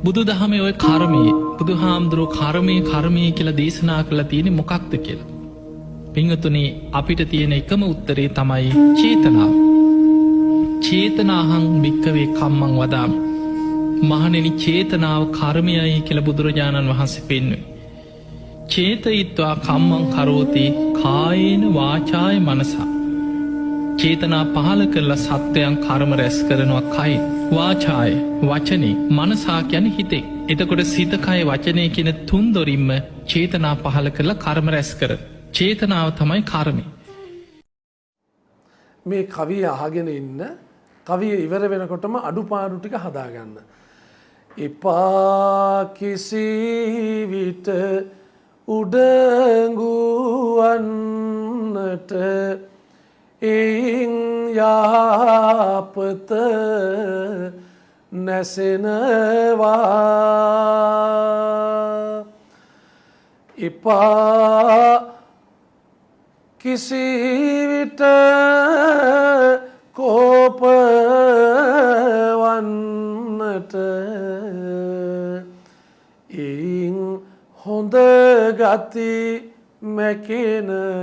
බුදු දහමේ ඔය කර්මයේ බුදු හාමුදුරුව කර්මය කියලා දේශනා කළ තියෙන මොකක්ද කියලා. පිංහතුනේ අපිට තියෙන එකම උත්තරේ තමයි චේතනාව. චේතනාහං භික්කවේ කම්මං වදාම. මහනෙනි චේතනාව කර්මයයි කියල බුදුරජාණන් වහන්සේ පෙන්වේ. චේතයිත්වා කම්මං කරෝති කායේන වාචාය මනසා. චේතනා පහල කරලා සත්වයන් කර්ම රැස් කරනවා කයි වාචාය වචනේ මනසා ගැන හිතෙක්. එතකොට සිතකය වචනය කියෙන තුන්දොරින්ම චේතනා පහල කරලා කර්ම රැස් කර. චේතනාව තමයි කර්මය. මේ කවිය අහගෙන ඉන්න කවිය ඉවර වෙනකොටම අඩුපාඩු ටික හදාගන්න. එපා කිසි විට උඩඟුවන්නට එයින් යාපත නැසෙනවා. එපා කිසිවිට කෝපවන්නට එයින් හොඳ ගති මැකෙනවා.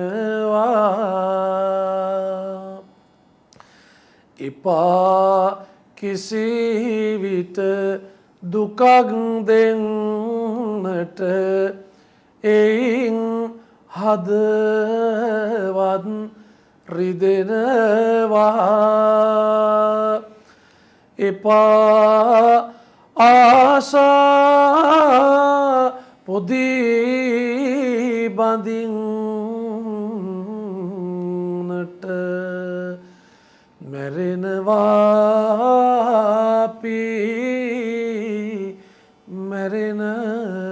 එපා කිසිවිට දුකක් දෙන්නට එයින් හදවත් රිදෙනවා. එපා ආසා පොදී බඳින්නට මැරෙනවාපි මැරෙනවා.